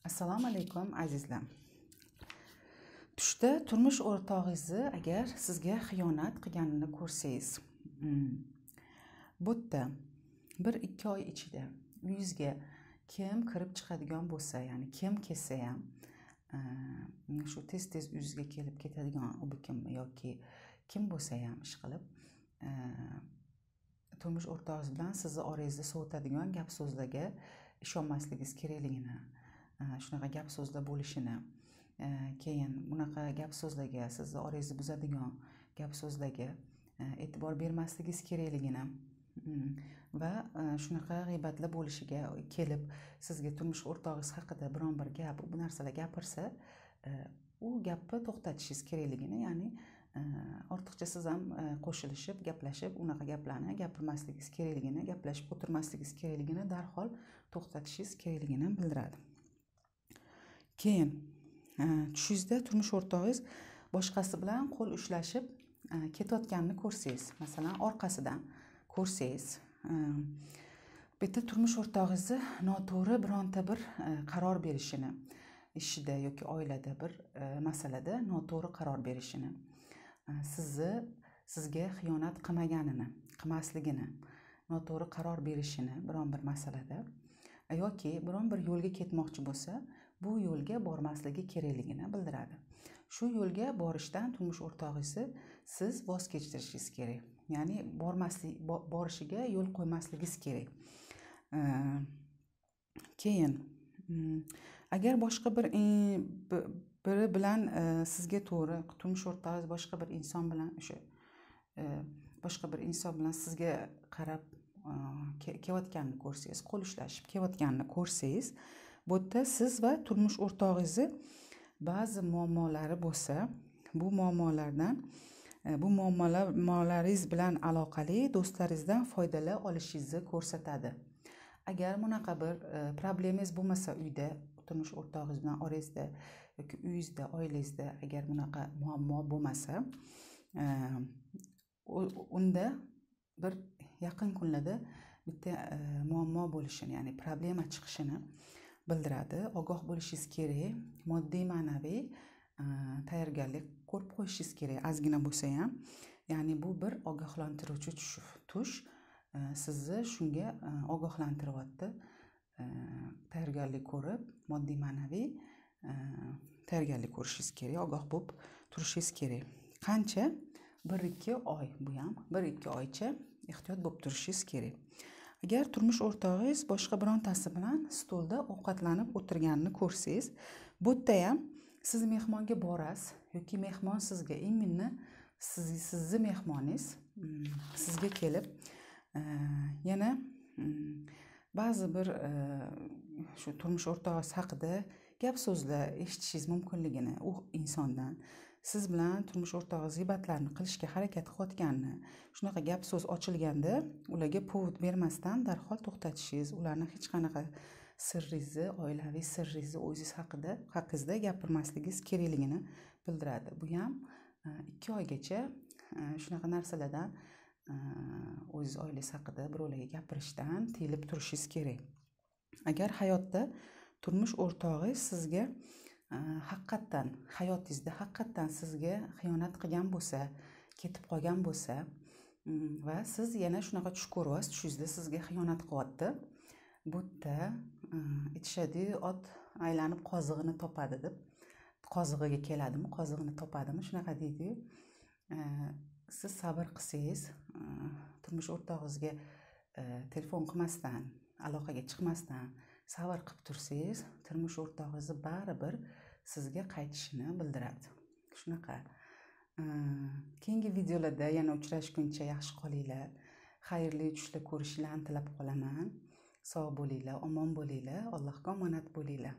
Assalomu alaykum azizlar. Tushda turmush o'rtog'ingizni agar sizga xiyonat qilganini ko'rsangiz, bu yerda 1-2 oy ichida uyingizga kim kirib chiqadigan bo'lsa, ya'ni kim kelsa ham, shu tez uyingizga kelib ketadigan kim yoki kim bo'lsa ham ish qilib, turmush o'rtog'ingiz bilan sizni orangizni sovutadigan gap so'zlarga ishonmasligingiz kerakligini, shunaqa gap so'zlar bo'lishini, keyin bunaqa gap so'zlarga, sizni orangizni buzadigan gap so'zlarga e'tibor bermasligingiz kerakligini va shunaqa g'iybatlar bo'lishiga kelib sizga turmush o'rtog'ingiz haqida biron bir gap, bu narsalar gapirsa, u gapni to'xtatishingiz kerakligini, ya'ni ortiqcha siz ham qo'shilishib, gaplashib, unaqa gaplarni gapirmasligingiz kerakligini, gaplashib o'tirmasligingiz kerakligini darhol to'xtatishingiz kerakligini bildiradi. Keyin tushingizda turmush o'rtog'ingiz boshqasi bilan qo'l ushlashib ketayotganini ko'rsangiz, masalan, orqasidan ko'rsangiz, bu yerda turmush o'rtog'ingizni noto'g'ri bironta bir qaror berishini, ishida yoki oilada bir masalada noto'g'ri qaror berishini, sizga xiyonat qilmaganini, qilmasligini, noto'g'ri qaror berishini biron bir masalada yoki biron bir yo'lga ketmoqchi bo'lsa, bu yo'lga bormasligi kerakligini bildiradi. Shu yo'lga borishdan turmush o'rtog'ingizni siz voz kechirishingiz kerak. Ya'ni borishiga yo'l qo'ymasligingiz kerak. Keyin agar boshqa biri bilan sizga to'g'ri, turmush o'rtog'ingiz boshqa bir inson bilan sizga qarab kelayotganini ko'rsangiz, qo'l ushlashib kelayotganini ko'rsangiz, bu yerda siz va turmush o'rtog'ingizni ba'zi muammolari bo'lsa, bu muammolaringiz bilan aloqali do'stlaringizdan foydalana olishingizni ko'rsatadi. Agar bunaqa bir problemangiz bo'lmasa, uyda turmush o'rtog'ingiz bilan orangizda yoki uyingizda, oilangizda agar bunaqa muammo bo'lmasa, unda bir yaqin kunlarda bitta muammo bo'lishini, ya'ni problema chiqishini bildiradi. Ogoh bo'lishingiz kerak, moddiy ma'naviy tayyorgarlik ko'rib qo'yishingiz kerak, ozgina bo'lsa ham. Ya'ni bu bir ogohlantiruvchi tush sizni shunga ogohlantiryapti. Tayyorgarlik ko'rib, moddiy ma'naviy tayyorgarlik ko'rishingiz kerak, ogoh bo'lib turishingiz kerak. Qancha? 1-2 oy, bu ham 1-2 oycha ehtiyot bo'lib turishingiz kerak. Agar turmush o'rtog'ingiz boshqa birontasi bilan stolda ovqatlanib o'tirganini ko'rsangiz, bu yerda ham siz mehmonga borasiz yoki mehmon sizga, именно sizni mehmoningiz sizga kelib, yana ba'zi bir shu turmush o'rtog'ingiz haqida gap so'zlar eshitishingiz mumkinligini, u insondan siz bilan turmush o'rtog'ingiz g'iybatlarni qilishga harakat qilayotganini, shunaqa gap so'z ochilganda ularga povod bermasdan darhol to'xtatishingiz, ularni hech qanaqa sirringizni, oilaviy sirringizni o'zingiz haqingizda gapirmasligingiz kerakligini bildiradi. Bu ham 2 oygacha shunaqa narsalardan, o'zingiz oilangiz haqida birovlarga gapirishdan tiyilib turishingiz kerak. Agar hayotda turmush o'rtog'ingiz sizga haqiqatdan, hayotingizda haqiqatdan sizga xiyonat qilgan bo'lsa, ketib qolgan bo'lsa va siz yana shunaqa tush ko'ryapsiz, tushingizda sizga xiyonat qilyapti, bu yerda aytishadi, ot aylanib qozig'ini topadi deb, qozig'iga keladimi, qozig'ini topadimi, shunaqa deydi-yu. Siz sabr qilsangiz, turmush o'rtog'ingizga telefon qilmasdan, aloqaga chiqmasdan sabr qilib tursangiz, turmush o'rtog'ingizni baribir sizga qaytishini bildiradi. Shunaqa. Keyingi videolarda yana uchrashguncha yaxshi qolinglar. Xayrli tushlar ko'rishinglarni tilab qolaman. Sog' bo'linglar, omon bo'linglar, Allohga omonat bo'linglar.